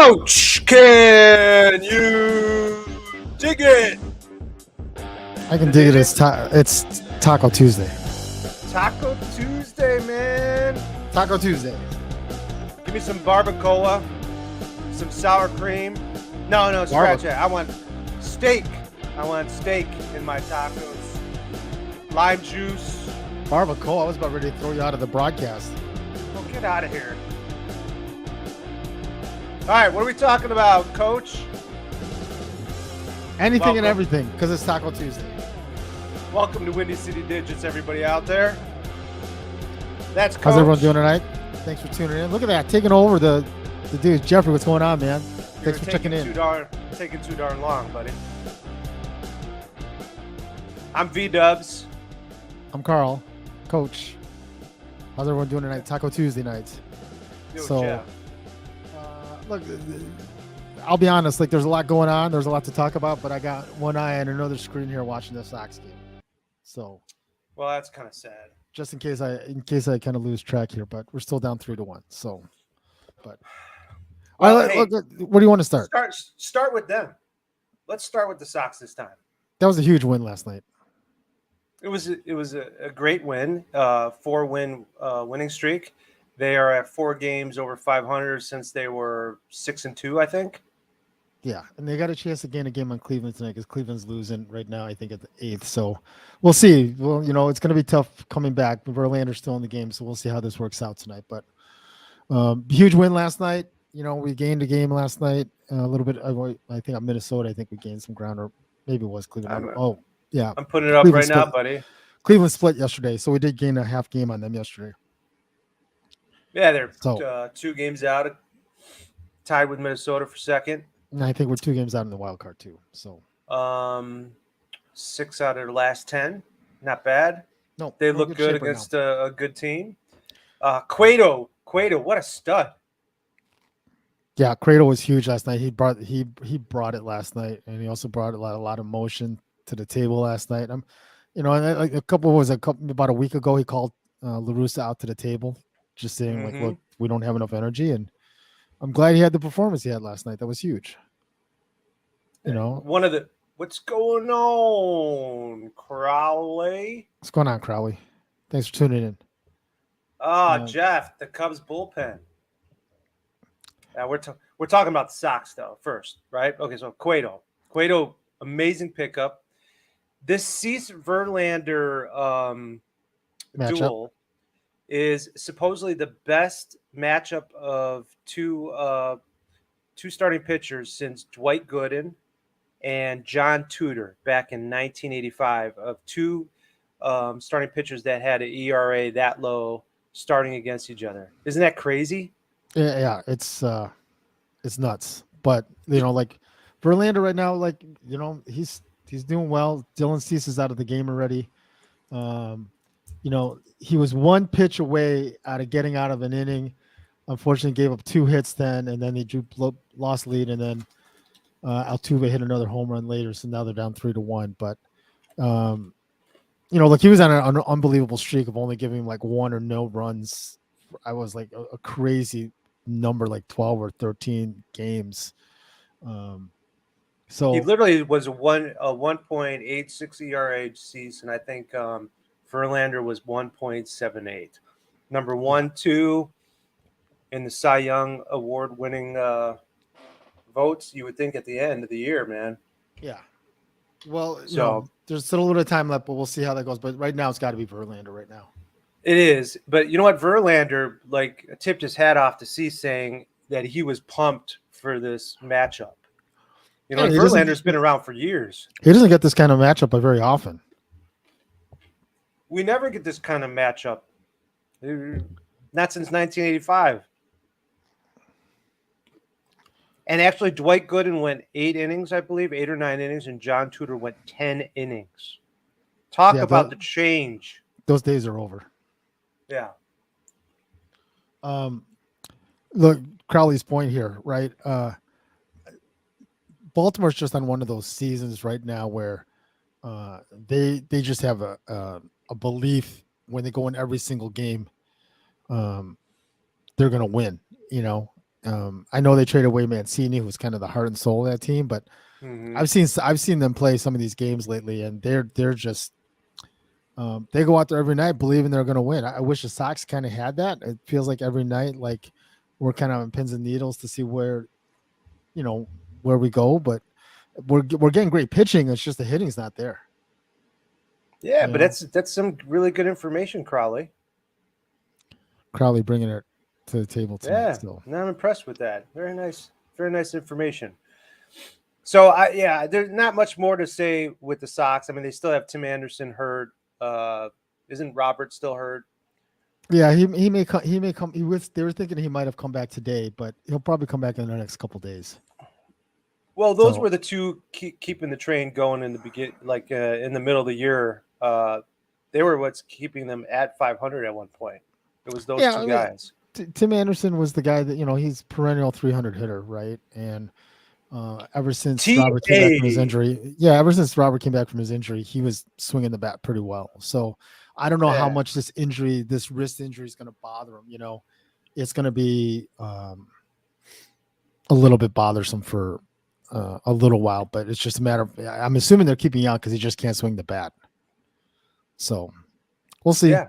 Coach, can you dig it? I can dig it. It's Taco Tuesday. Taco Tuesday, man. Taco Tuesday. Give me some barbacoa, some sour cream. No, scratch that. I want steak. I want steak in my tacos. Lime juice. Barbacoa. I was about ready to throw you out of the broadcast. Oh, get out of here. All right, what are we talking about, Coach? Anything and everything, because it's Taco Tuesday. Welcome to Windy City Digits, everybody out there. That's Coach. How's everyone doing tonight? Thanks for tuning in. Look at that, taking over the dude. Jeffrey, what's going on, man? Thanks for checking in. Taking too darn long, buddy. I'm V-Dubs. I'm Carl, Coach. How's everyone doing tonight? Taco Tuesday nights. Jeff. Look, I'll be honest. Like, there's a lot going on. There's a lot to talk about, but I got one eye on another screen here watching the Sox game. So, well, that's kind of sad. Just in case I kind of lose track here, but we're still down 3-1. So, but well, all right, look, where do you want to start? Start with them. Let's start with the Sox this time. That was a huge win last night. It was a great win, 4-win winning streak. They are at 4 games over 500 since they were 6-2, I think. Yeah, and they got a chance to gain a game on Cleveland tonight because Cleveland's losing right now, I think, at the 8th. So we'll see. Well, it's going to be tough coming back. Verlander's still in the game, so we'll see how this works out tonight. But huge win last night. We gained a game last night. A little bit. I think on Minnesota, I think we gained some ground, or maybe it was Cleveland. Yeah. I'm putting it up Cleveland right now, buddy. Cleveland split yesterday, so we did gain a half game on them yesterday. Yeah, they're 2 games out, tied with Minnesota for second. And I think we're 2 games out in the wild card too. So 6 out of the last 10, not bad. No, they look good against a good team. Cueto, what a stud! Yeah, Cueto was huge last night. He brought it last night, and he also brought a lot of motion to the table last night. Like about a week ago, he called La Russa out to the table, just saying like, look, we don't have enough energy, and I'm glad he had the performance he had last night. That was huge. What's going on, Crowley? What's going on, Crowley? Thanks for tuning in. Jeff, the Cubs bullpen. We're talking about the Sox though first, right? Okay, so Cueto, amazing pickup. This Cease Verlander duel is supposedly the best matchup of two starting pitchers since Dwight Gooden and John Tudor back in 1985, of 2 starting pitchers that had an ERA that low starting against each other. Isn't that crazy? Yeah, it's nuts. But like Verlander right now, like he's doing well. Dylan Cease is out of the game already. He was 1 pitch away out of getting out of an inning. Unfortunately, gave up 2 hits then, and then he lost lead, and then Altuve hit another home run later, so now they're down 3-1. But like he was on an unbelievable streak of only giving like 1 or no runs. I was like a crazy number, like 12 or 13 games. So he literally was a 1.86 ERA season. I think Verlander was 1.78. Number 1, 2 in the Cy Young Award winning votes, you would think at the end of the year, man. Yeah. Well, there's still a little bit of time left, but we'll see how that goes. But right now, it's got to be Verlander right now. It is. But you know what? Verlander tipped his hat off to Cease, saying that he was pumped for this matchup. Verlander's been around for years. He doesn't get this kind of matchup very often. We never get this kind of matchup. Not since 1985. And actually, Dwight Gooden went 8 innings, I believe, 8 or 9 innings, and John Tudor went 10 innings. Talk about the change. Those days are over. Yeah. Look, Crowley's point here, right? Baltimore's just on one of those seasons right now where they just have a belief when they go in every single game, they're going to win, I know they traded away Mancini, who was kind of the heart and soul of that team, but Mm-hmm. I've seen them play some of these games lately, and they're just they go out there every night believing they're going to win. I wish the Sox kind of had that. It feels like every night, like we're kind of on pins and needles to see where you know where we go, but we're getting great pitching. It's just the hitting's not there. Yeah, You but know, that's some really good information, Crowley. Crowley bringing it to the table tonight. Yeah, Still, no, I'm impressed with that. Very nice information. So yeah, there's not much more to say with the Sox. I mean, they still have Tim Anderson hurt. Uh, isn't Robert still hurt? yeah, he may come. He may come. They were thinking he might have come back today, but he'll probably come back in the next couple days. Well, those So were the two keeping the train going in the like in the middle of the year. They were what's keeping them at 500 at one point. It was those yeah, two I mean, guys. Tim Anderson was the guy that he's perennial 300 hitter, right? And ever since Robert came back from his TA. injury, yeah, ever since Robert came back from his injury, he was swinging the bat pretty well. So I don't know how Yeah, much this wrist injury, is going to bother him. It's going to be a little bit bothersome for a little while, but it's just a matter of. I'm assuming they're keeping out because he just can't swing the bat. So we'll see. yeah.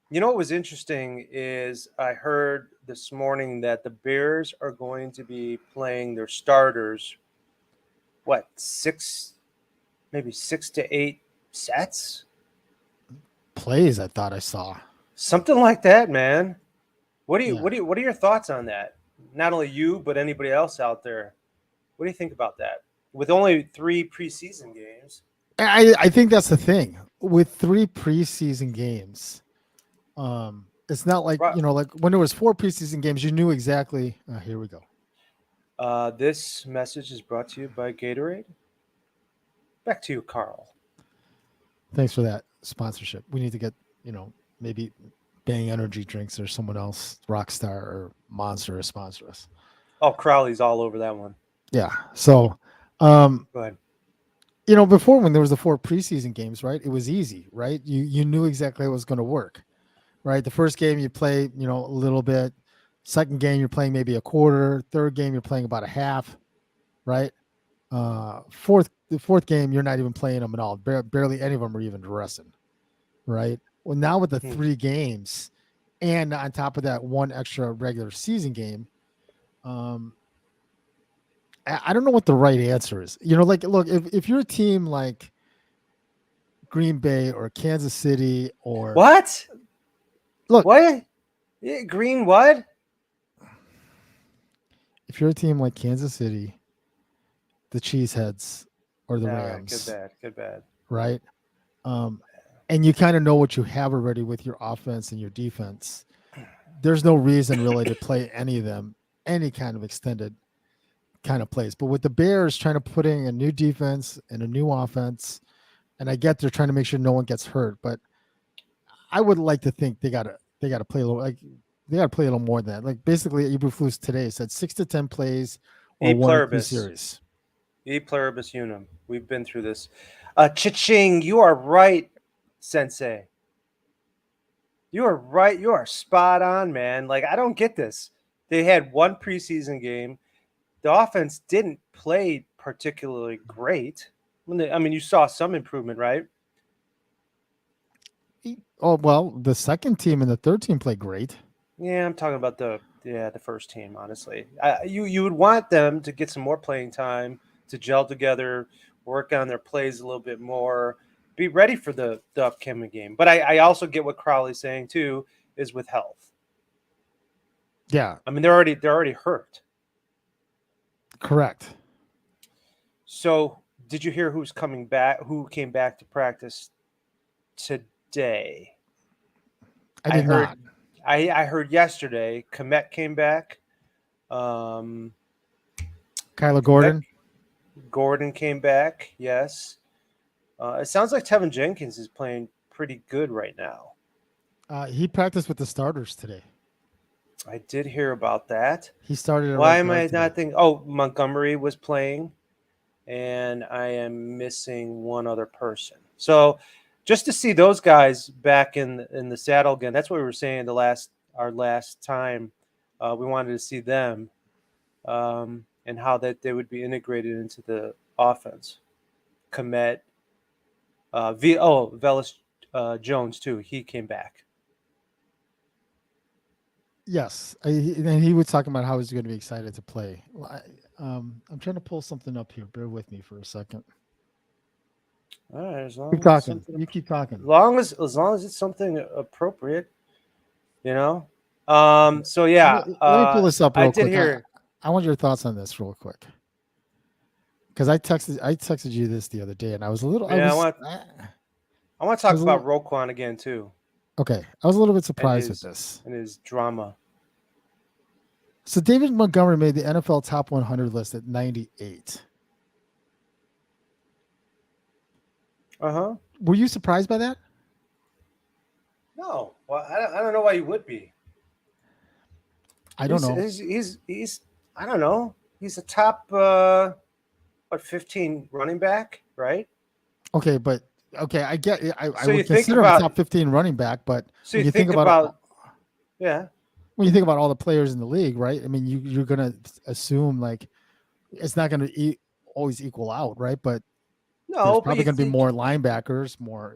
You know what was interesting is I heard this morning that the Bears are going to be playing their starters. What maybe 6 to 8 sets, Plays, I thought I saw. something like that, man. Yeah. What are your thoughts on that? Not only you, but anybody else out there. What do you think about that? With only 3 preseason games, I think that's the thing with 3 preseason games. It's not like Ro- like when there was 4 preseason games, you knew exactly. Here we go. this message is brought to you by Gatorade. Back to you, Carl. Thanks for that sponsorship. We need to get maybe Bang Energy Drinks or someone else, Rockstar or Monster, to sponsor us. Oh, Crowley's all over that one. Yeah. So, um, Go ahead. before when there was the 4 preseason games, right? It was easy, right? You knew exactly how it was going to work, right? The first game you play, a little bit. Second game you're playing maybe a quarter. Third game you're playing about a half, right? The fourth game you're not even playing them at all. Barely any of them are even dressing, right? Well, now with the Hmm. 3 games, and on top of that, one extra regular season game, um, I don't know what the right answer is. Like, look, if you're a team like Green Bay or Kansas City, or What? look, What? Yeah, green what? if you're a team like Kansas City, the Cheeseheads, or the All right, good Rams, bad, good bad. right? Um, and you kind of know what you have already with your offense and your defense. There's no reason really to play any of them, any kind of extended kind of plays. But with the Bears trying to put in a new defense and a new offense, and I get they're trying to make sure no one gets hurt, but I would like to think they gotta play a little, like they gotta play a little more than that. Like basically, Eberflus today said 6 to 10 plays or E one or two pluribus. series. E pluribus unum. We've been through this. Cha-ching, you are right, Sensei. You are right. You are spot on, man. Like, I don't get this. They had one preseason game. The offense didn't play particularly great. I mean, you saw some improvement, right? Oh well, the second team and the third team played great. Yeah, I'm talking about the first team. Honestly, you would want them to get some more playing time, to gel together, work on their plays a little bit more, be ready for the upcoming game. But I also get what Crowley's saying too, is with health. Yeah, I mean, they're already hurt. correct. So did you hear who's coming back? Who came back to practice today? I I did heard not. I heard yesterday. Komet came back. Um, Kyler Komet Gordon. Gordon came back. Yes. It sounds like Tevin Jenkins is playing pretty good right now. He practiced with the starters today. I did hear about that. He started at Why right am guard I today. not thinking? Oh, Montgomery was playing, and I am missing one other person. So, just to see those guys back in the saddle again. That's what we were saying our last time. We wanted to see them and how that they would be integrated into the offense. Komet, Velas Jones too. He came back. Yes, and he was talking about how he's going to be excited to play. I'm trying to pull something up here. Bear with me for a second. All right, as long Keep as it's talking. something, You keep talking. as long as it's something appropriate, you know. So Let yeah, me pull this up I real did quick. hear. I want your thoughts on this real quick because I texted you this the other day, and I was a little Yeah, I want to I talk was a about little Roquan again too, okay. I was a little bit and surprised with this. his drama. So David Montgomery made the NFL Top 100 list at 98. Uh-huh. Were you surprised by that? No, well, I don't know why you would be. I don't know. He's I don't know. He's a top 15 running back, right? Okay, but okay, I get it. I So you would think consider him a about top 15 running back, but so when you you think think about about yeah. all the players in the league, right? I mean, you're gonna assume like it's not gonna always equal out, right? But there's No, but probably you gonna be think more linebackers, more,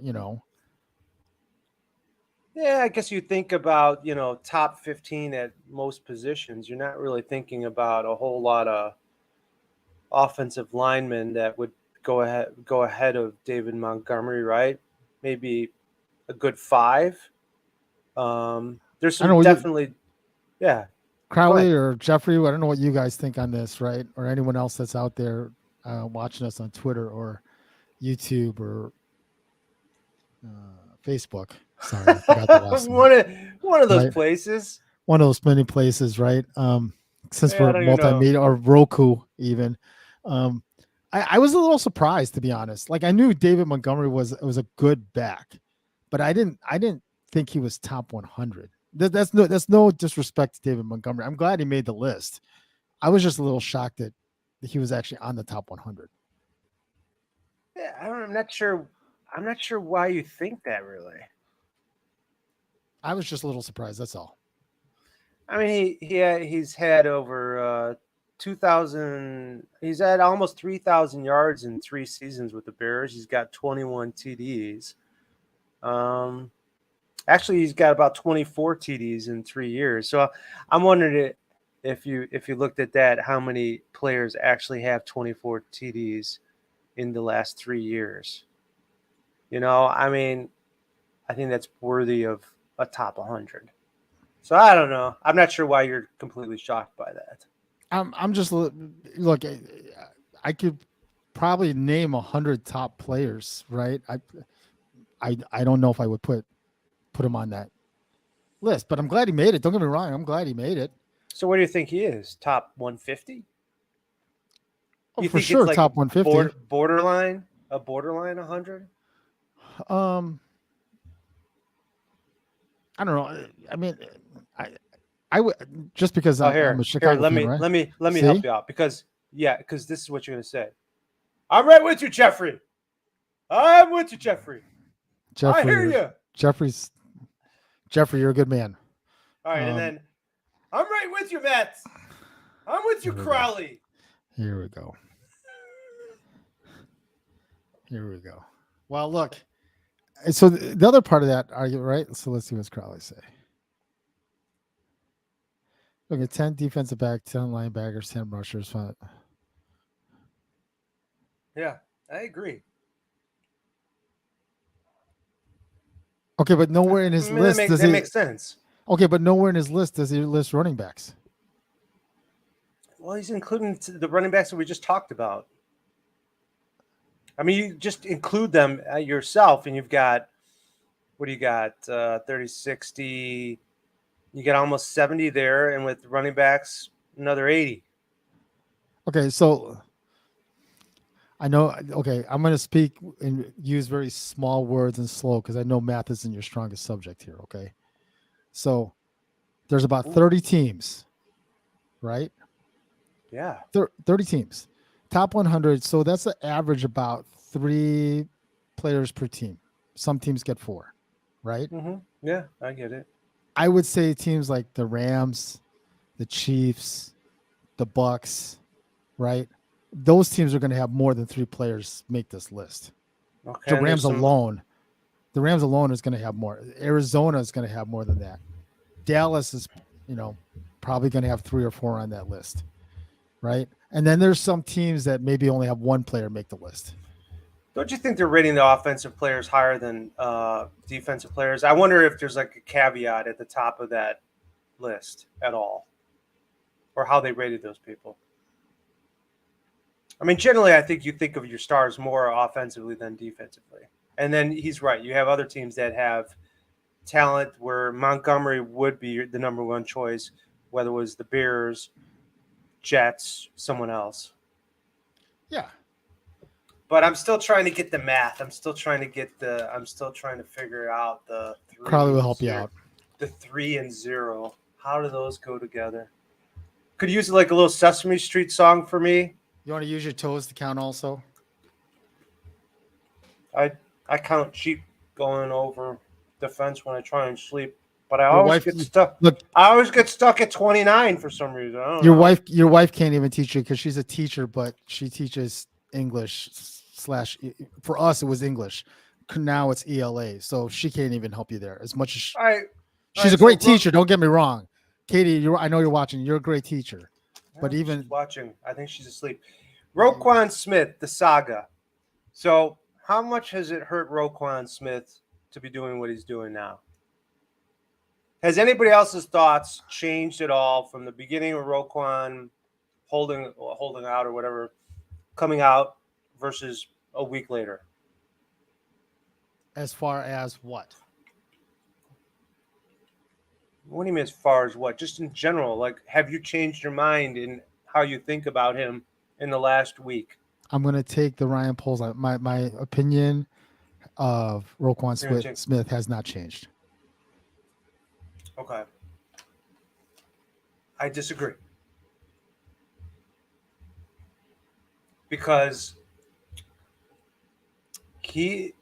yeah, I guess you think about, top 15 at most positions. You're not really thinking about a whole lot of offensive linemen that would go ahead of David Montgomery, right? Maybe a good five. There's I don't some know what you definitely yeah. Go Crowley ahead. or Jeffrey. I don't know what you guys think on this, right? Or anyone else that's out there watching us on Twitter or YouTube or Facebook. Sorry, I forgot the last one. one of those Right, places. one of those many places, right? Since Yeah, I we're don't even know. multimedia or Roku, even. Um, I was a little surprised, to be honest. Like I knew David Montgomery was a good back, but I didn't think he was top 100. That's no disrespect to David Montgomery. I'm glad he made the list. I was just a little shocked that he was actually on the top 100. Yeah, I'm not sure. I'm not sure why you think that really. I was just a little surprised. That's all. I mean, he's had over 2,000. He's had almost 3,000 yards in 3 seasons with the Bears. He's got 21 TDs. Um, Actually, he's got about 24 TDs in 3 years. So I'm wondering if you looked at that, how many players actually have 24 TDs in the last 3 years? I mean, I think that's worthy of a top 100. So I don't know. I'm not sure why you're completely shocked by that. I'm just look. I could probably name 100 top players, right? I don't know if I would put him on that list, but I'm glad he made it. Don't get me wrong. I'm glad he made it. So what do you think he is? Top 150? Oh, You for think it's sure, like top 150. borderline 100? Um, I don't know. I mean, I I would just because Oh, I'm here, a here. Chicago Let fan, me right? let me let me help See, you out because this is what you're gonna say. I'm right with you, Jeffrey. I'm with you, Jeffrey. I Jeffrey hear or you. Jeffrey's Jeffrey, you're a good man. All right, and Um, then I'm right with you, Matt. I'm with you, here we go. Crowley. Here we go. Here we go. Well, look. So the other part of that argument, right? So let's see what's Crowley say. Look at 10 defensive back, 10 linebackers, 10 rushers. Yeah, I agree. Okay, but I nowhere in his mean, that list makes does that he. makes sense. Okay, but nowhere in his list does he list running backs. Well, he's including the running backs that we just talked about. I mean, you just include them yourself, and you've got what do you got? 30, 60. You get almost 70 there, and with running backs, another 80. Okay, so I know. Okay, I'm going to speak and use very small words and slow because I know math isn't your strongest subject here. Okay, so there's about Ooh, 30 teams, right? yeah. 30 teams, top 100. So that's an average about 3 players per team. Some teams get 4, right? Yeah, I get it. I would say teams like the Rams, the Chiefs, the Bucks, right? Those teams are going to have more than 3 players make this list. Okay, The Rams alone is going to have more. Arizona is going to have more than that. Dallas is, probably going to have 3 or 4 on that list, right? And then there's some teams that maybe only have 1 player make the list. Don't you think they're rating the offensive players higher than defensive players? I wonder if there's like a caveat at the top of that list at all, or how they rated those people. I mean, generally, I think you think of your stars more offensively than defensively. And then he's right. You have other teams that have talent where Montgomery would be the number 1 choice, whether it was the Bears, Jets, someone else. Yeah. But I'm still trying to get the math. I'm still trying to figure out the 3. Crowley will help you out. The 3 and 0. How do those go together? Could you use like a little Sesame Street song for me? You want to use your toes to count also? I count sheep going over the fence when I try and sleep, but I always get stuck. Look, I always get stuck at 29 for some reason. I don't know. Your wife can't even teach you because she's a teacher, but she teaches English / for us it was English. Now it's ELA, so she can't even help you there as much as she's a great teacher. Don't get me wrong, Katie. I know you're watching. You're a great teacher, but even she's watching, I think she's asleep. Roquan Smith, the saga. So, how much has it hurt Roquan Smith to be doing what he's doing now? Has anybody else's thoughts changed at all from the beginning of Roquan holding out or whatever, coming out versus a week later? As far as what? What do you mean as far as what? Just in general, like, have you changed your mind in how you think about him in the last week? I'm going to take the Ryan Poles. My opinion of Roquan Smith has not changed. Okay. I disagree. Because he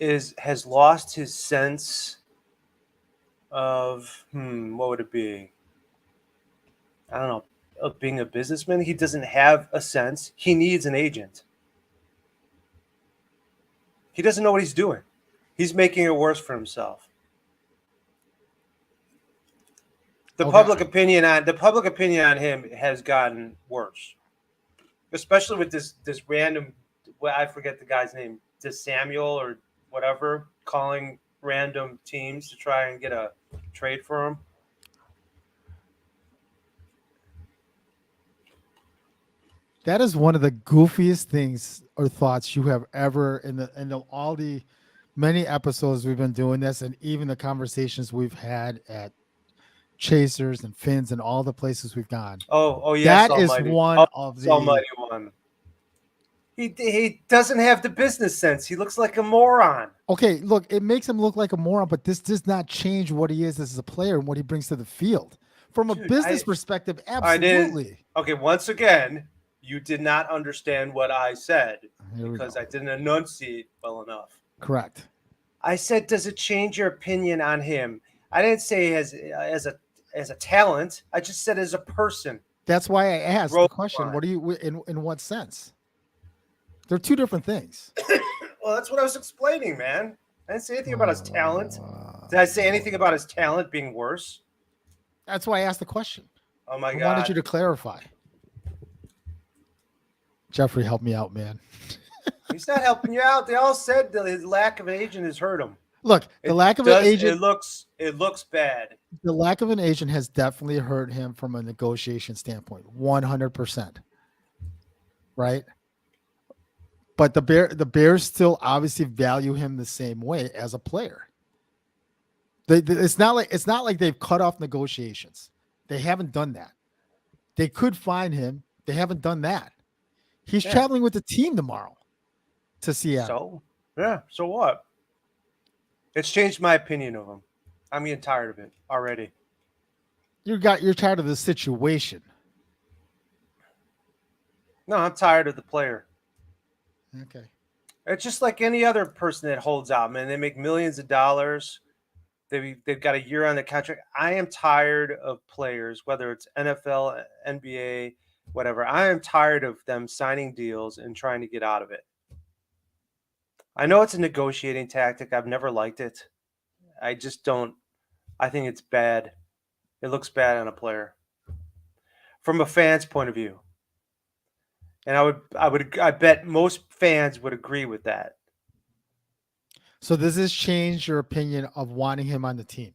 has lost his sense of what would it be? I don't know, of being a businessman. He doesn't have a sense. He needs an agent. He doesn't know what he's doing. He's making it worse for himself. The public opinion on him has gotten worse, especially with this random. Well, I forget the guy's name, this Samuel or whatever, calling random teams to try and get a trade for him. That is one of the goofiest things or thoughts you have ever in all the many episodes we've been doing this, and even the conversations we've had at Chasers and Fins and all the places we've gone. Oh yes, that almighty. Is one of the almighty one. He doesn't have the business sense. He looks like a moron. Okay, look, it makes him look like a moron, but this does not change what he is as a player and what he brings to the field. From a business perspective, absolutely. Okay, once again, you did not understand what I said because I didn't enunciate well enough. Correct. I said, does it change your opinion on him? I didn't say as a talent. I just said as a person. That's why I asked the question. What do you in what sense? They're two different things. Well, that's what I was explaining, man. I didn't say anything about his talent. Did I say anything about his talent being worse? That's why I asked the question. Oh my God! I wanted you to clarify. Jeffrey, help me out, man. He's not helping you out. They all said that his lack of agent has hurt him. Look, the lack of an agent. It looks bad. The lack of an agent has definitely hurt him from a negotiation standpoint, 100%. Right? But the Bears still obviously value him the same way as a player. It's not like they've cut off negotiations. They haven't done that. They could find him. They haven't done that. He's traveling with the team tomorrow to Seattle. So what? It's changed my opinion of him. I'm getting tired of it already. You're tired of the situation. No, I'm tired of the player. Okay. It's just like any other person that holds out, man. They make millions of dollars. They've got a year on the contract. I am tired of players, whether it's NFL, NBA, whatever. I am tired of them signing deals and trying to get out of it. I know it's a negotiating tactic. I've never liked it. I just don't. I think it's bad. It looks bad on a player from a fan's point of view. And I bet most fans would agree with that. So does this change your opinion of wanting him on the team?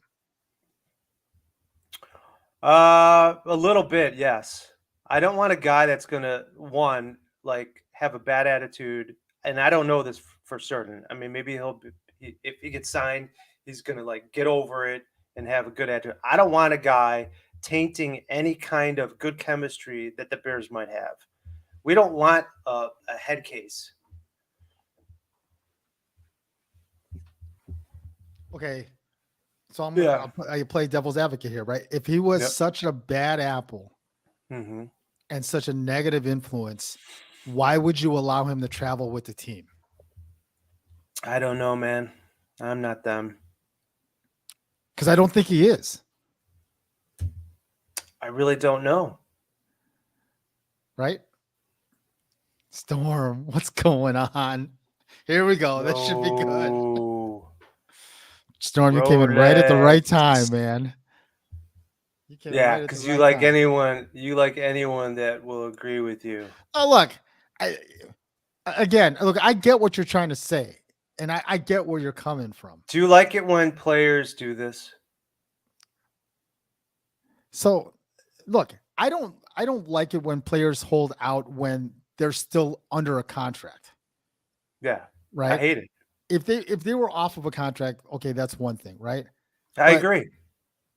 A little bit, yes. I don't want a guy that's gonna like have a bad attitude, and I don't know this for certain. I mean, maybe if he gets signed, he's gonna like get over it and have a good attitude. I don't want a guy tainting any kind of good chemistry that the Bears might have. We don't want a head case. Okay, so Yeah. I play devil's advocate here, right? If he was Yep. such a bad apple Hmm. and such a negative influence, why would you allow him to travel with the team? I don't know, man. I'm not them. Because I don't think he is, I really don't know. right? Storm, what's going on? Here we go. This should be good. No. Storm, you came in right at the right time, Rolex. man. You came in Yeah, right at the because you right like time. anyone that will agree with you. Oh, look, I, again, look, I get what you're trying to say, and I get where you're coming from. Do you like it when players do this? So, look, I don't like it when players hold out when they're still under a contract, Yeah, I right? hate it. If they were off of a contract, okay, that's one thing, right? I But agree.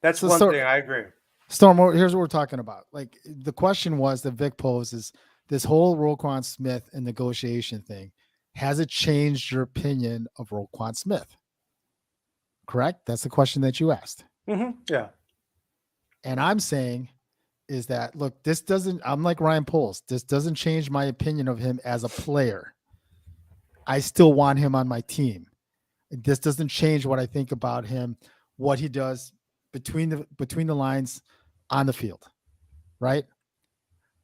That's so, one so thing I agree. Storm, here's what we're talking about. Like the question was that Vic posed is this whole Roquan Smith and negotiation thing. Has it changed your opinion of Roquan Smith? Correct? That's the question that you asked. Yeah. And I'm saying is that look, this doesn't, I'm like Ryan Poles. This doesn't change my opinion of him as a player. I still want him on my team. This doesn't change what I think about him, what he does between the lines on the field, right?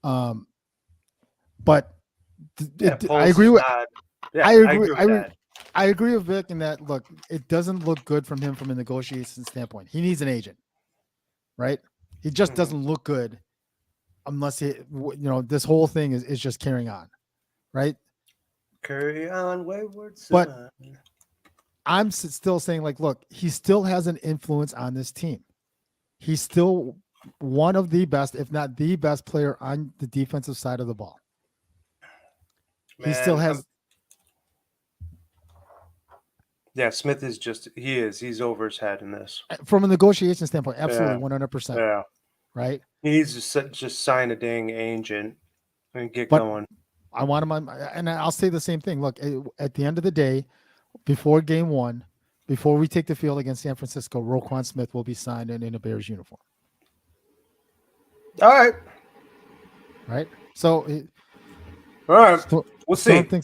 Um, but Yeah, I Pulse agree is with not. I Yeah, I agree agree with that. I agree with Vic in that look, it doesn't look good from him from a negotiation standpoint. He needs an agent, right? He just Hmm. doesn't look good unless this whole thing is just carrying on, right? Carry on, wayward But son. I'm still saying like, look, he still has an influence on this team. He's still one of the best, if not the best player on the defensive side of the ball. He still Man, has yeah, Smith is just he's over his head in this. from a negotiation standpoint, Yeah, absolutely 100%, yeah. right? He needs to just sign a dang agent and get But going. I want him on, and I'll say the same thing. Look, at the end of the day, before game one, before we take the field against San Francisco, Roquan Smith will be signed in a Bears uniform. All right. Right. So, All right. We'll Storm see.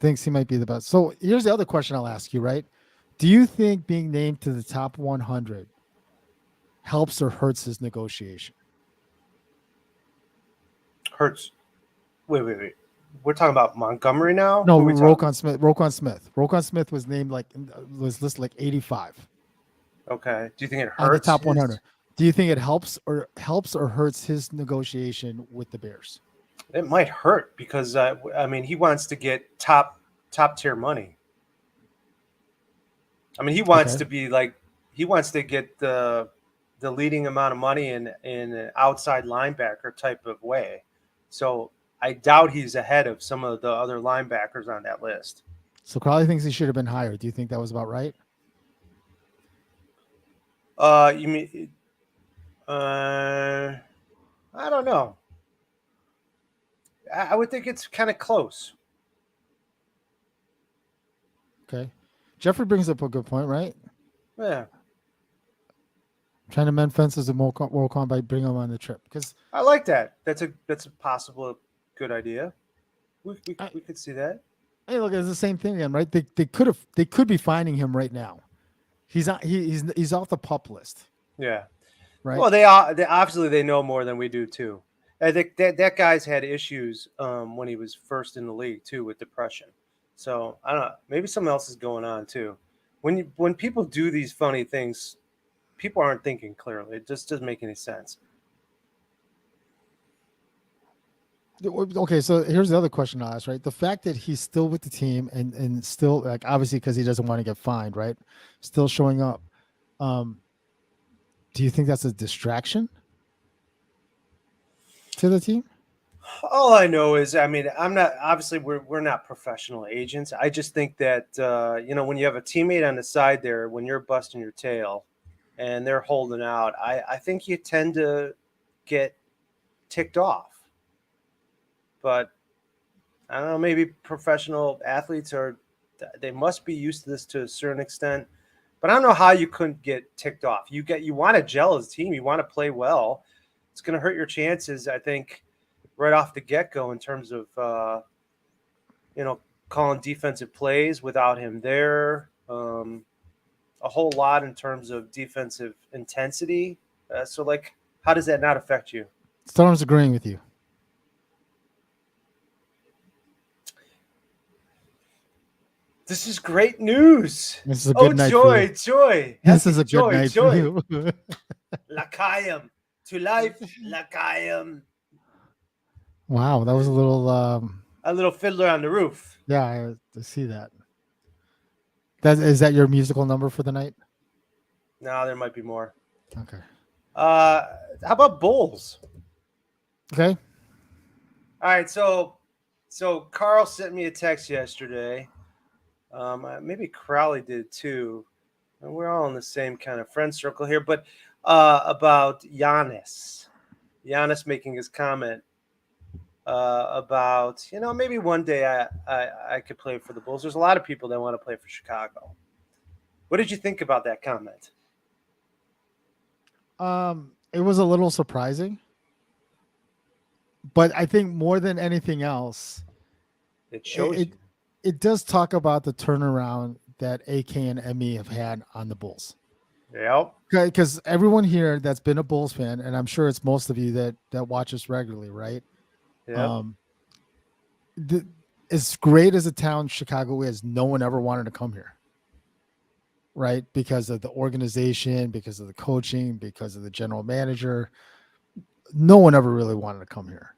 thinks he might be the best. So here's the other question I'll ask you. Right. Do you think being named to the top 100 helps or hurts his negotiation? Hurts. Wait. We're talking about Montgomery now? No, Who are we talking Roquan Smith. Roquan Smith was named was listed like 85 about? Okay. Do you think it on the hurts top 100. his Do you think it helps or hurts his negotiation with the Bears? it might hurt because I mean he wants to get top tier money. I mean he wants Okay. to be like he wants to get the leading amount of money in an outside linebacker type of way. So I doubt he's ahead of some of the other linebackers on that list. So Crowley thinks he should have been higher. Do you think that was about right? You mean I don't know. I would think it's kind of close. Okay. Jeffrey brings up a good point, right? Yeah, Trying to mend fences with Morcon by bringing him on the trip. Because I like that. That's a possible good idea. We could see that. hey, look, it's the same thing again, right? They could be finding him right now. he's off the pup list, Yeah. right? Well, they obviously they know more than we do too. I think that guy's had issues when he was first in the league too with depression. So I don't know. Maybe something else is going on too. When people do these funny things, people aren't thinking clearly. It just doesn't make any sense. Okay, so here's the other question I'll ask, right? The fact that he's still with the team and still, like, obviously because he doesn't want to get fined, right? Still showing up. Um, do you think that's a distraction to the team? All I know is, I mean, I'm not obviously we're not professional agents. I just think that when you have a teammate on the side there, when you're busting your tail, and they're holding out, I think you tend to get ticked off. But I don't know. Maybe professional athletes they must be used to this to a certain extent. But I don't know how you couldn't get ticked off. You want to gel as a team. You want to play well. It's going to hurt your chances, I think, right off the get go in terms of you know calling defensive plays without him there. A whole lot in terms of defensive intensity. So, like, how does that not affect you? Storm's agreeing with you. This is great news. This is a Oh, good night for joy, you. joy, This is happy a good joy, night for joy. you. Lakayam. To life, Lakayam. Wow, that was a little. A little fiddler on the roof. Yeah, I see that. Is that your musical number for the night? No, there might be more. Okay. Uh, how about Bulls? Okay. All right, so Carl sent me a text yesterday. Maybe Crowley did too. And we're all in the same kind of friend circle here, but about Giannis. Giannis making his comment about maybe one day I could play for the Bulls. There's a lot of people that want to play for Chicago. What did you think about that comment? It was a little surprising, but I think more than anything else, It shows it you. it does talk about the turnaround that AK and Emmy have had on the Bulls. Yep. Because everyone here that's been a Bulls fan, and I'm sure it's most of you that watch us regularly, right? Yep. Um, as great as a town Chicago is, no one ever wanted to come here, right? Because of the organization, because of the coaching, because of the general manager. No one ever really wanted to come here,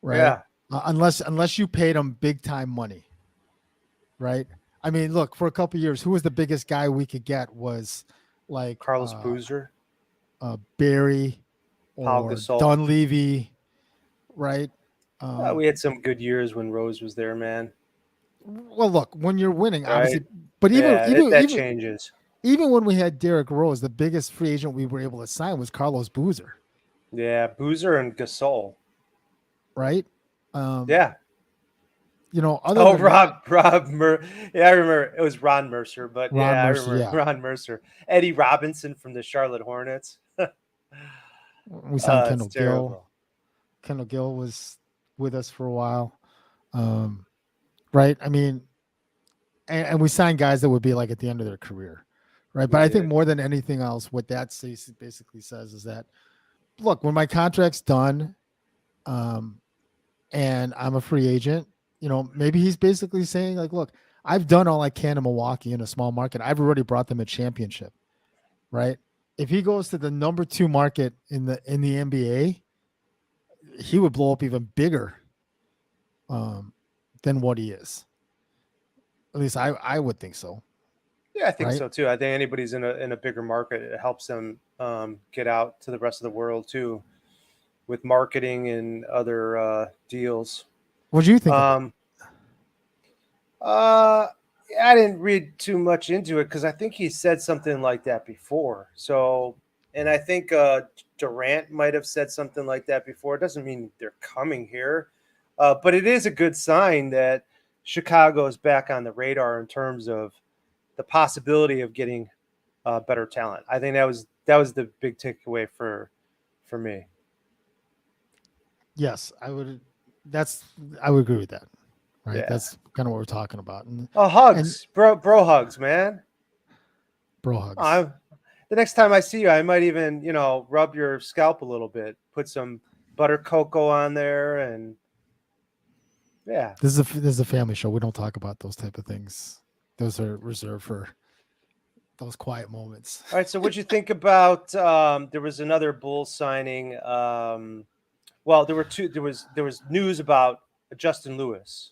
right? Yeah. Unless you paid them big time money, right? I mean, look, for a couple of years, who was the biggest guy we could get was like Carlos Boozer, Barry Paul or Gasol. Dunleavy, right? We had some good years when Rose was there, man. Well, look, when you're winning, Right? obviously, but Yeah, that changes. even when we had Derrick Rose, the biggest free agent we were able to sign was Carlos Boozer, Yeah, Boozer and Gasol. right? Yeah. Other Oh, than that, Yeah, I remember it was Ron Mercer, but Ron yeah, I Mercer, remember yeah, Ron Mercer. Eddie Robinson from the Charlotte Hornets. we signed It's Kendall Gill. terrible. Kendall Gill was with us for a while, um, right? I mean, and we signed guys that would be like at the end of their career, right? We But I think did. more than anything else, what that basically says is that, look, when my contract's done, um, and I'm a free agent, maybe he's basically saying like, look, I've done all I can in Milwaukee in a small market. I've already brought them a championship, right? If he goes to the number 2 market in the NBA, he would blow up even bigger than what he is. At least I would think so, Yeah, I think right? so too. I think anybody's in a bigger market, it helps them get out to the rest of the world too, with marketing and other deals. What do you think of it? Um, uh, I didn't read too much into it because I think he said something like that before. So, and I think Durant might have said something like that before. It doesn't mean they're coming here, but it is a good sign that Chicago is back on the radar in terms of the possibility of getting better talent. I think that was the big takeaway for me. Yes, I would. I would agree with that. Right. Yeah. That's kind of what we're talking about. Oh, And hugs, bro hugs, man. Bro hugs. I, the next time I see you, I might even, rub your scalp a little bit, put some butter cocoa on there, and yeah. This is a family show. We don't talk about those type of things. Those are reserved for those quiet moments. All right. So, what'd you think about? There was another Bull signing. Well, there were two. There was news about Justin Lewis.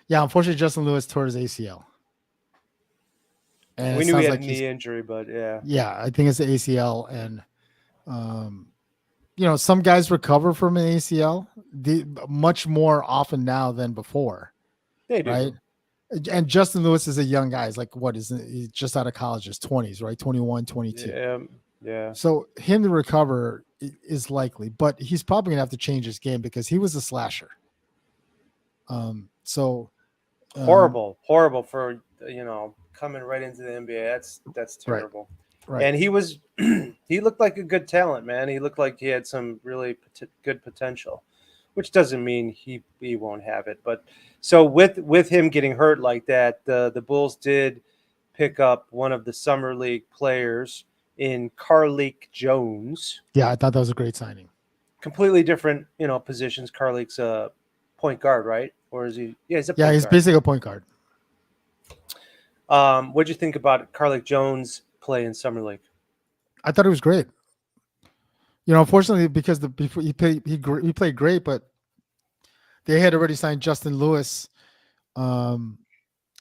Yeah, unfortunately, Justin Lewis tore his ACL, and We it knew he sounds had a like he's knee injury, but yeah. yeah. I think it's the ACL, and um, some guys recover from an ACL much more often now than before, They right? do. And Justin Lewis is a young guy. He's like, what is it? He's just out of college, his 20s, right? 21, 22. Yeah. Yeah. So him to recover is likely, but he's probably gonna have to change his game because he was a slasher. So Horrible for coming right into the NBA. That's right, terrible. right. And he was he looked like a good talent, man. He looked like he had some really good potential, which doesn't mean he won't have it. But so with him getting hurt like that, the Bulls did pick up one of the summer league players in Carlik Jones. Yeah, I thought that was a great signing. Completely different, positions. Carlik's a point guard, right? Or is he? Yeah, he's a Yeah, point he's guard. basically a point guard. What'd you think about Carlik Jones play in summer league? I thought it was great. Unfortunately, because before he played great, but they had already signed Justin Lewis. I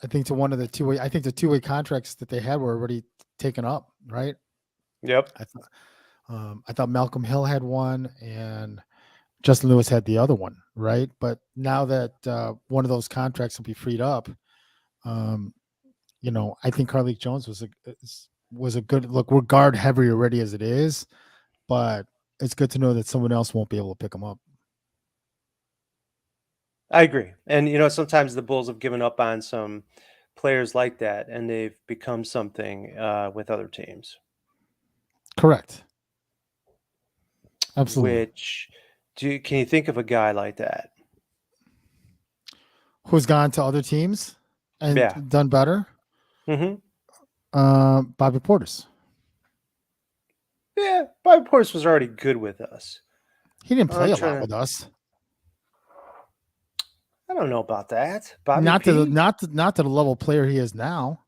think to one of the two-way. I think the two-way contracts that they had were already taken up. Right. Yep. I thought Malcolm Hill had one and Justin Lewis had the other one. Right. But now that one of those contracts will be freed up, I think Carlik Jones was a good look. We're guard heavy already as it is, but it's good to know that someone else won't be able to pick him up. I agree. And sometimes the Bulls have given up on some players like that, and they've become something with other teams. Correct. Absolutely. Which can you think of a guy like that? Who's gone to other teams and Yeah. done better? Mm-hmm. Bobby Portis. Yeah, Bobby Portis was already good with us. He didn't play I'm a trying lot to. with us. I don't know about that, Bobby Not P. to the level player he is now.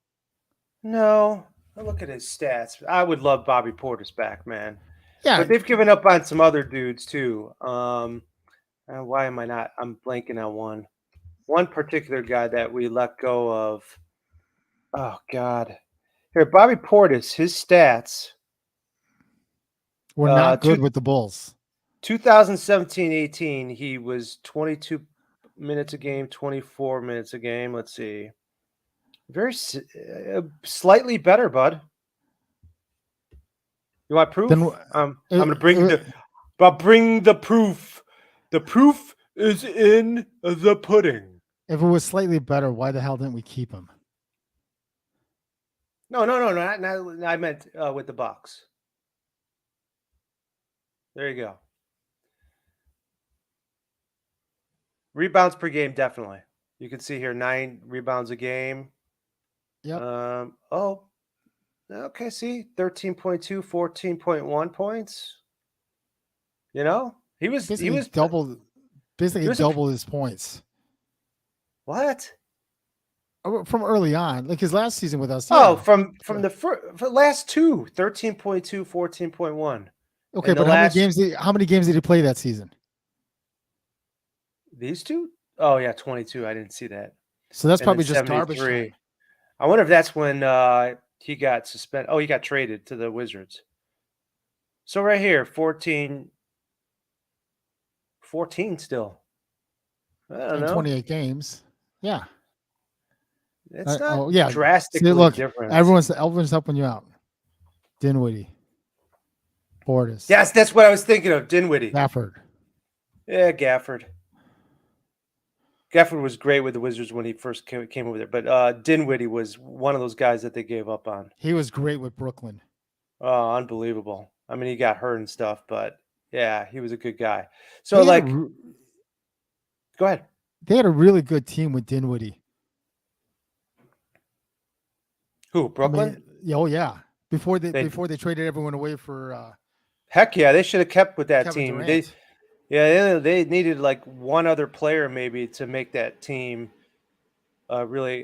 No, I look at his stats. I would love Bobby Portis back, man. Yeah, But they've given up on some other dudes too. Why am I not? I'm blanking on one particular guy that we let go of. Oh God, here Bobby Portis. His stats. we're not good with the Bulls. 2017-18, he was 22 minutes a game, 24 minutes a game. Let's see. Slightly better, bud. You want proof? Then I'm gonna bring the proof. The proof is in the pudding. if it was slightly better, why the hell didn't we keep him? No. Not, I meant with the Bucks. There you go. Rebounds per game, definitely. You can see here 9 rebounds a game. Yep. Okay, see 13.2, 14.1 points. He was doubled his points. What? From early on, like his last season with us. Oh, Yeah. from the last two, 13.2, 14.1. Okay, but how many games did he play that season? These two? Oh yeah, 22. I didn't see that. So that's probably just garbage time. I wonder if that's when he got suspended. Oh, he got traded to the Wizards. So right here, 14 still. I don't know. 28 games. Yeah. It's not drastically See, look, different. Everyone's helping you out. Dinwiddie. Portis. Yes, that's what I was thinking of. Dinwiddie. Gafford. Yeah, Gafford. Gafford was great with the Wizards when he first came over there, but Dinwiddie was one of those guys that they gave up on. He was great with Brooklyn. Oh, unbelievable. I mean, he got hurt and stuff, but yeah, he was a good guy. So, go ahead. They had a really good team with Dinwiddie. Who, Brooklyn? Oh yeah. Before They they traded everyone away for heck yeah, they should have kept with that Kevin team. Durant. They needed like one other player maybe to make that team really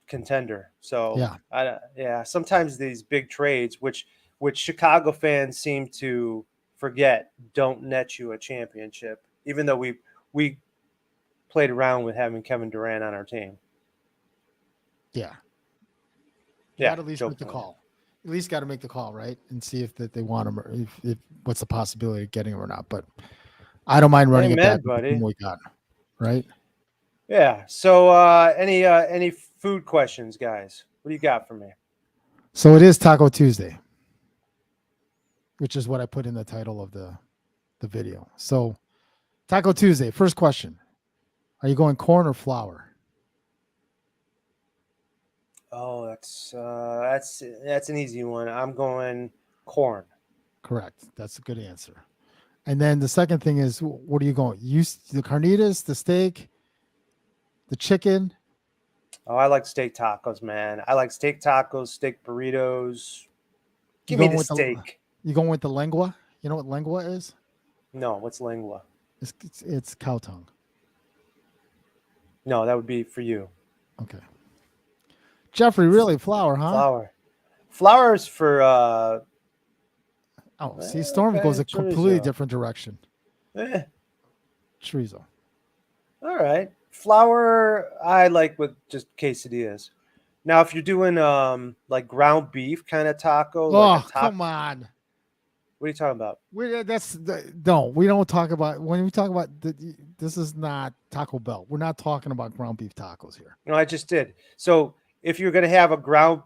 contender. So Yeah. yeah, sometimes these big trades, which Chicago fans seem to forget, don't net you a championship, even though we played around with having Kevin Durant on our team. Yeah. You Yeah, got to at least make joke the on. call. At least got to make the call, right? And see if that they want him or if what's the possibility of getting him or not. But I don't mind running it back Amen, with the team buddy. we got, right? Yeah. So any food questions, guys? What do you got for me? So it is Taco Tuesday, which is what I put in the title of the video. So Taco Tuesday, first question. Are you going corn or flour? Oh, that's an easy one. I'm going corn. Correct. That's a good answer. And then the second thing is, what are you going? The carnitas, the steak, the chicken. Oh, I like steak tacos, man. I like steak tacos, steak burritos. You Give me going the with the steak. you going with the lengua? You know what lengua is? No, what's lingua? It's cow tongue. No, that would be for you. Okay. Jeffrey, really flour, huh? Flour. Flour's for Oh, see, Storm goes a completely chorizo. different direction. Eh, Chorizo. all right. Flour I like with just quesadillas. Now, if you're doing like ground beef kind of taco, like a Oh, taco, come on. what are you talking about? No. We don't talk about when we talk about this is not Taco Bell. We're not talking about ground beef tacos here. No, I just did. So if you're gonna have a ground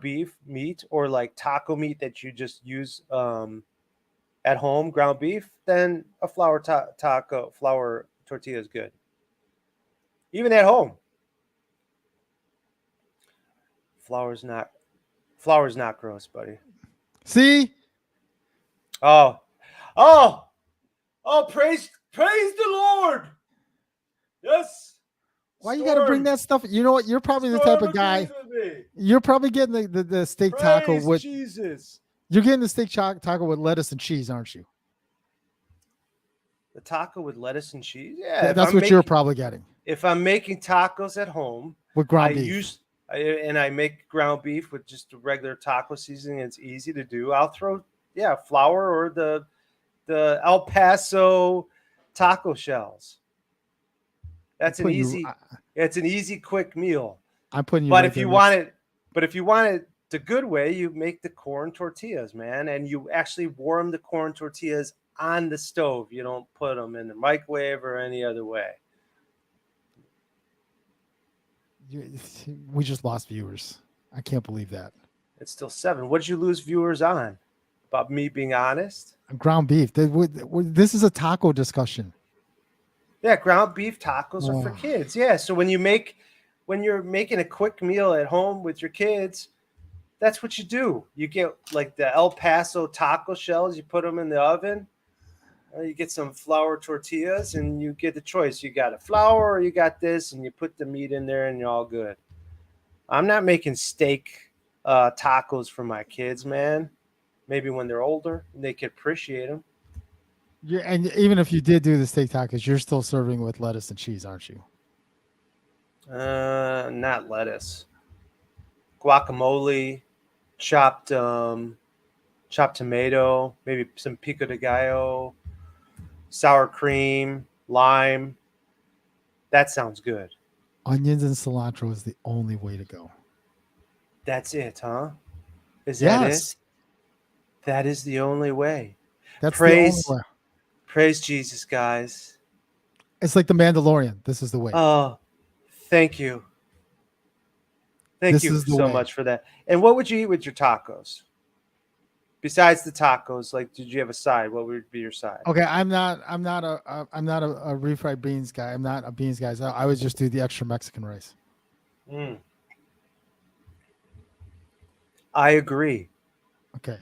beef meat or like taco meat that you just use at home, ground beef, then a flour tortilla is good. Even at home, flour's not flour's not gross, buddy. See, Oh, oh, oh! Praise the Lord. Yes, why you got to bring Storm, that stuff? You know what? You're probably the type Storm of agrees guy. with me. You're probably getting the steak taco Praise with. Jesus. You're getting the taco with lettuce and cheese, aren't you? The taco with lettuce and cheese. Yeah, That's what you're probably getting if I'm making tacos at home, with I ground beef. use and I make ground beef with just a regular taco seasoning. It's easy to do. I'll throw flour or the El Paso taco shells. That's an easy. It's an easy, quick meal. I'm putting you But right if there. if you want it the good way, you make the corn tortillas, man, and you actually warm the corn tortillas on the stove. You don't put them in the microwave or any other way. We just lost viewers. I can't believe that. It's still 7. What did you lose viewers on? About me being honest? Ground beef. This is a taco discussion. Yeah, ground beef tacos are for kids. Yeah, so when you're making a quick meal at home with your kids, that's what you do. You get like the El Paso taco shells, you put them in the oven. You get some flour tortillas, and you get the choice. You got a flour, or you got this, and you put the meat in there, and you're all good. I'm not making steak tacos for my kids, man. Maybe when they're older, they can appreciate them. Yeah, and even if you did do the steak tacos, you're still serving with lettuce and cheese, aren't you? Not lettuce, guacamole, chopped tomato, maybe some pico de gallo, sour cream, lime. That sounds good. Onions and cilantro is the only way to go. That's it, huh? Is Yes. that it? That is the only way. That's Praise, the only way. praise Jesus, guys. It's like the Mandalorian. This is the way. Oh, thank you. Thank This you is the so way. much for that. And what would you eat with your tacos? Besides the tacos, like, did you have a side? What would be your side? Okay, I'm not a refried beans guy. I'm not a beans guy. So I would just do the extra Mexican rice. I agree. Okay.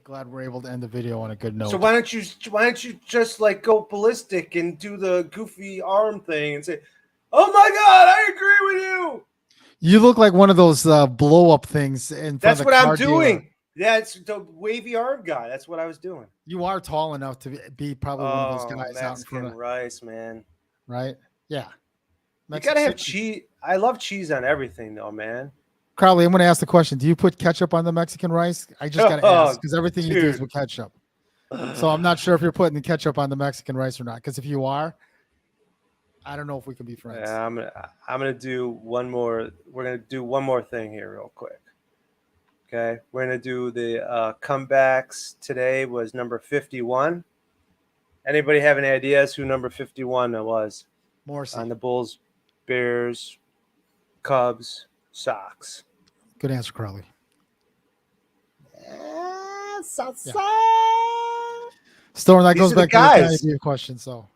Glad we're able to end the video on a good note. So why don't you just like go ballistic and do the goofy arm thing and say, "Oh my God, I agree with you." You look like one of those blow up things in front That's of what the I'm car dealer. doing. That's the wavy arm guy. That's what I was doing. You are tall enough to be probably one of those guys out in Mexican front of, rice, man. right? Yeah. You gotta have Mexican. cheese. I love cheese on everything, though, man. Crowley, I'm going to ask the question. Do you put ketchup on the Mexican rice? I just got to ask because everything you do is dude. with ketchup. So I'm not sure if you're putting the ketchup on the Mexican rice or not. Because if you are, I don't know if we can be friends. Yeah, I'm gonna do one more. We're gonna do one more thing here, real quick. Okay, we're gonna do the comebacks. Today was number 51. Anybody have any ideas who number 51 was? Morrissey. On the Bulls, Bears, Cubs, Sox. Good answer, Crowley. Southside. Storm, that These goes are the back to guys. the question. So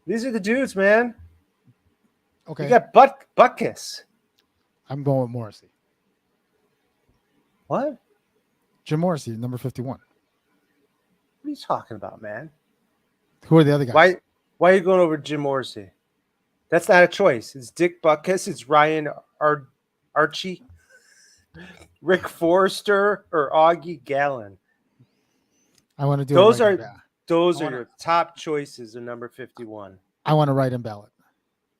These are the dudes, man. okay, You got Butkus. I'm going with Morrissey. What? Jim Morrissey, number 51. What are you talking about, man? Who are the other guys? Why are you going over Jim Morrissey? That's not a choice. It's Dick Butkus. It's Ryan Archie, Rick Forrester, or Augie Gallen. I want to do Those are your top choices of number 51. I want to write in ballot.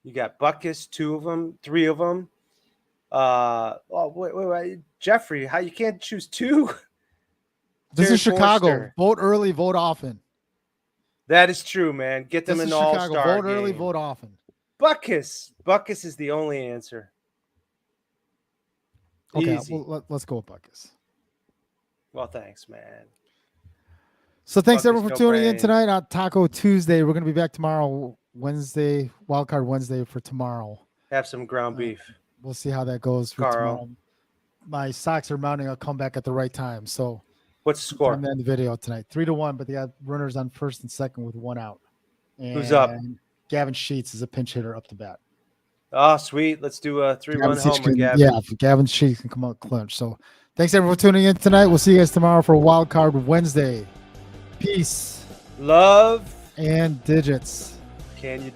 You got Butkus, 2 of them, 3 of them. Wait, Jeffrey, how you can't choose 2? This is Chicago. Forrester. Vote early, vote often. That is true, man. Get them in the All-Star Vote early, game. vote often. Butkus is the only answer. Okay, Easy. well, let's go with Butkus. Well, thanks, man. So thanks Butkus, everyone for tuning in brain. tonight on Taco Tuesday. We're going to be back tomorrow, Wednesday, Wildcard Wednesday for tomorrow. Have some ground beef. We'll see how that goes for tomorrow. My Sox are mounting a comeback at the right time. So what's the score? I'm in the video tonight. 3-1, but they got runners on first and second with 1 out. And who's up? Gavin Sheets is a pinch hitter up to bat. Oh, sweet. Let's do a 3-1 homer, Gavin. Yeah, Gavin Sheets can come out clinch. So thanks everyone for tuning in tonight. We'll see you guys tomorrow for Wild Card Wednesday. Peace. Love. And digits. Can you dig?